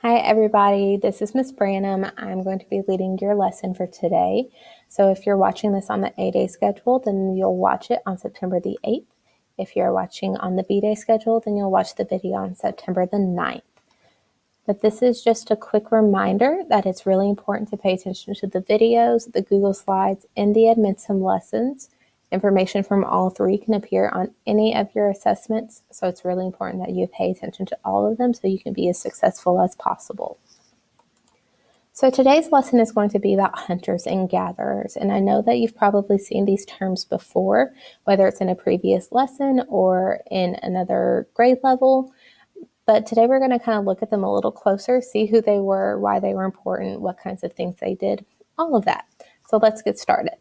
Hi everybody, this is Miss Branham. I'm going to be leading your lesson for today. So if you're watching this on the A-Day schedule, then you'll watch it on September the 8th. If you're watching on the B-Day schedule, then you'll watch the video on September the 9th. But this is just a quick reminder that it's really important to pay attention to the videos, the Google Slides, and the Admentum lessons. Information from all three can appear on any of your assessments, so it's really important that you pay attention to all of them so you can be as successful as possible. So today's lesson is going to be about hunters and gatherers, and I know that you've probably seen these terms before, whether it's in a previous lesson or in another grade level. But today we're going to kind of look at them a little closer, see who they were, why they were important, what kinds of things they did, all of that. So let's get started.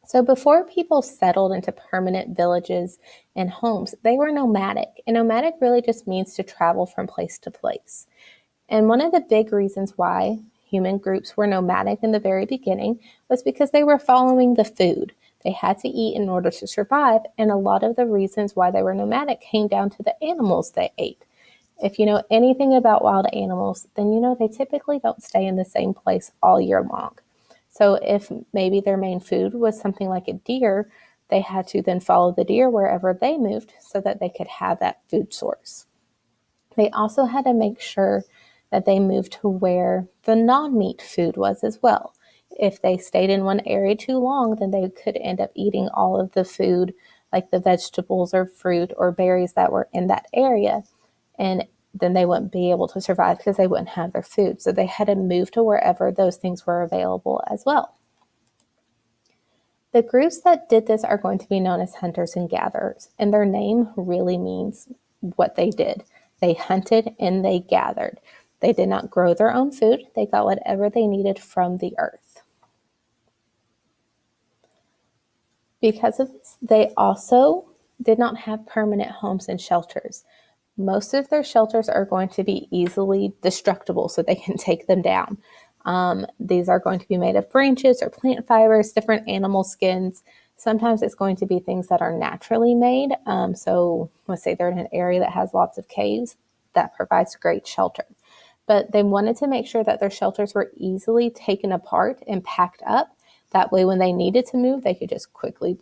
So before people settled into permanent villages and homes, they were nomadic. And nomadic really just means to travel from place to place. And one of the big reasons why human groups were nomadic in the very beginning was because they were following the food. They had to eat in order to survive, and a lot of the reasons why they were nomadic came down to the animals they ate. If you know anything about wild animals, then you know they typically don't stay in the same place all year long. So if maybe their main food was something like a deer, they had to then follow the deer wherever they moved so that they could have that food source. They also had to make sure that they moved to where the non-meat food was as well. If they stayed in one area too long, then they could end up eating all of the food, like the vegetables or fruit or berries that were in that area. And then they wouldn't be able to survive because they wouldn't have their food. So they had to move to wherever those things were available as well. The groups that did this are going to be known as hunters and gatherers, and their name really means what they did. They hunted and they gathered. They did not grow their own food. They got whatever they needed from the earth. Because of this, they also did not have permanent homes and shelters. Most of their shelters are going to be easily destructible, so they can take them down. These are going to be made of branches or plant fibers, different animal skins. Sometimes it's going to be things that are naturally made. So let's say they're in an area that has lots of caves. That provides great shelter. But they wanted to make sure that their shelters were easily taken apart and packed up. That way, when they needed to move, they could just quickly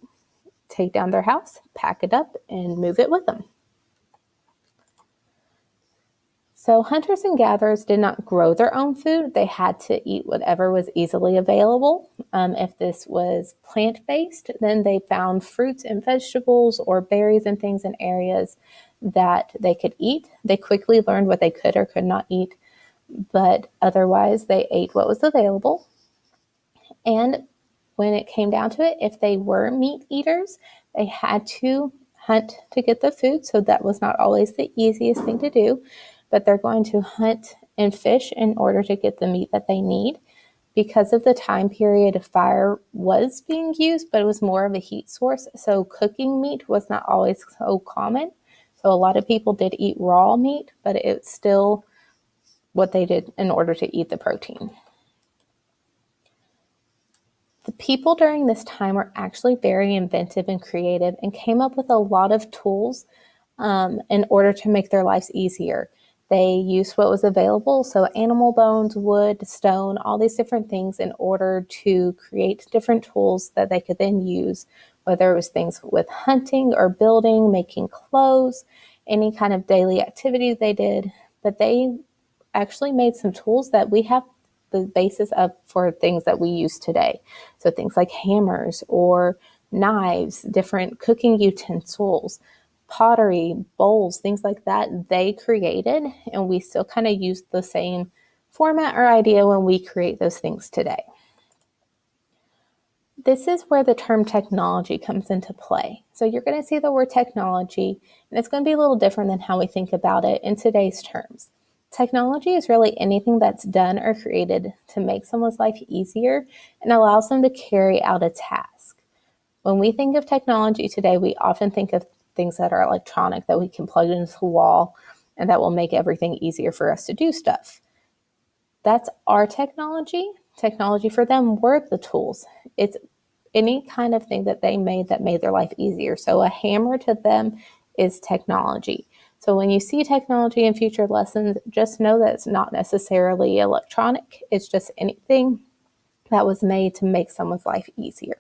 take down their house, pack it up, and move it with them. So hunters and gatherers did not grow their own food. They had to eat whatever was easily available. If this was plant-based, then they found fruits and vegetables or berries and things in areas that they could eat. They quickly learned what they could or could not eat, but otherwise they ate what was available. And when it came down to it, if they were meat eaters, they had to hunt to get the food. So that was not always the easiest thing to do, but they're going to hunt and fish in order to get the meat that they need. Because of the time period, fire was being used, but it was more of a heat source. So cooking meat was not always so common. So a lot of people did eat raw meat, but it's still what they did in order to eat the protein. The people during this time were actually very inventive and creative and came up with a lot of tools in order to make their lives easier. They used what was available, so animal bones, wood, stone, all these different things in order to create different tools that they could then use, whether it was things with hunting or building, making clothes, any kind of daily activity they did. But they actually made some tools that we have the basis of for things that we use today. So things like hammers or knives, different cooking utensils, pottery, bowls, things like that, they created, and we still kind of use the same format or idea when we create those things today. This is where the term technology comes into play. So you're going to see the word technology, and it's going to be a little different than how we think about it in today's terms. Technology is really anything that's done or created to make someone's life easier and allows them to carry out a task. When we think of technology today, we often think of things that are electronic that we can plug into the wall and that will make everything easier for us to do stuff. That's our technology. Technology for them were the tools. It's any kind of thing that they made that made their life easier. So a hammer to them is technology. So So when you see technology in future lessons, just know that it's not necessarily electronic. It's just anything that was made to make someone's life easier.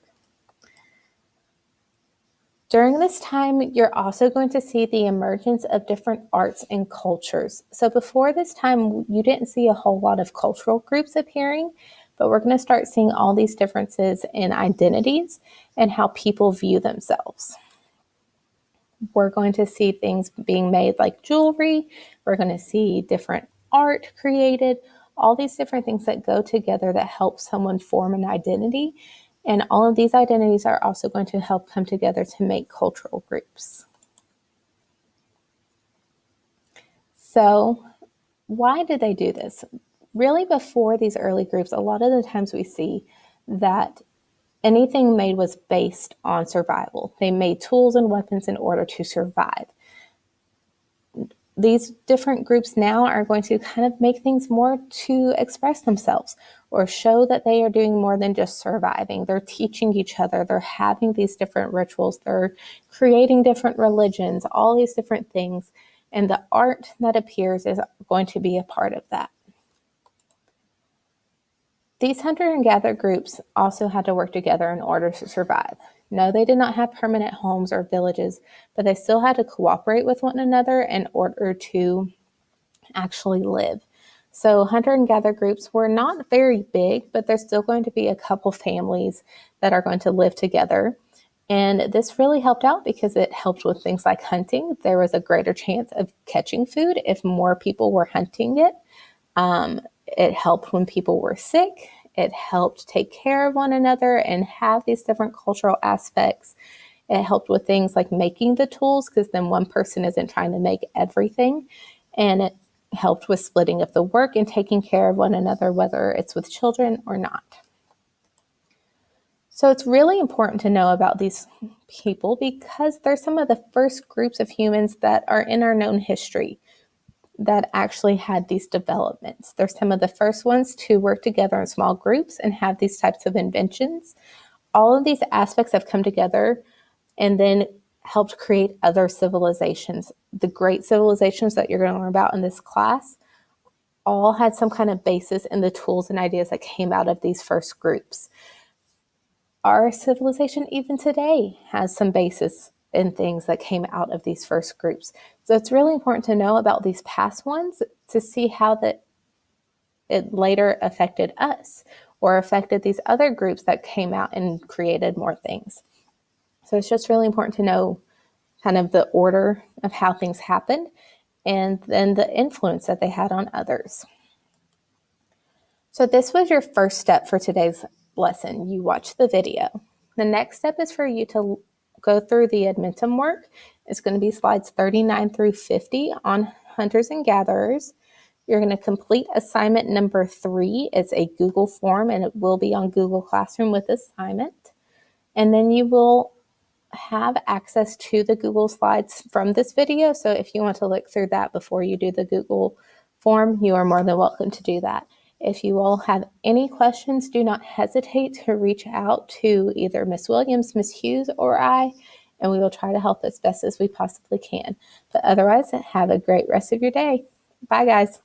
During this time, you're also going to see the emergence of different arts and cultures. So before this time, you didn't see a whole lot of cultural groups appearing, but we're going to start seeing all these differences in identities and how people view themselves. We're going to see things being made like jewelry. We're going to see different art created, all these different things that go together that help someone form an identity. And all of these identities are also going to help come together to make cultural groups. So why did they do this? Really, before these early groups, a lot of the times we see that anything made was based on survival. They made tools and weapons in order to survive. These different groups now are going to kind of make things more to express themselves or show that they are doing more than just surviving. They're teaching each other. They're having these different rituals. They're creating different religions, all these different things. And the art that appears is going to be a part of that. These hunter and gather groups also had to work together in order to survive. No, they did not have permanent homes or villages, but they still had to cooperate with one another in order to actually live. So hunter and gather groups were not very big, but there's still going to be a couple families that are going to live together. And this really helped out because it helped with things like hunting. There was a greater chance of catching food if more people were hunting it. It helped when people were sick. It helped take care of one another and have these different cultural aspects. It helped with things like making the tools because then one person isn't trying to make everything. And it helped with splitting up the work and taking care of one another, whether it's with children or not. So it's really important to know about these people because they're some of the first groups of humans that are in our known history that actually had these developments. They're some of the first ones to work together in small groups and have these types of inventions. All of these aspects have come together and then helped create other civilizations. The great civilizations that you're going to learn about in this class all had some kind of basis in the tools and ideas that came out of these first groups. Our civilization even today has some basis in things that came out of these first groups. So it's really important to know about these past ones to see how that it later affected us or affected these other groups that came out and created more things. So it's just really important to know kind of the order of how things happened and then the influence that they had on others. So this was your first step for today's lesson. You watched the video. The next step is for you to go through the Admentum work. It's going to be slides 39 through 50 on hunters and gatherers. You're going to complete assignment number 3. It's a Google form and it will be on Google Classroom with assignment. And then you will have access to the Google Slides from this video. So if you want to look through that before you do the Google form, you are more than welcome to do that. If you all have any questions, do not hesitate to reach out to either Miss Williams, Miss Hughes, or I, and we will try to help as best as we possibly can. But otherwise, have a great rest of your day. Bye, guys.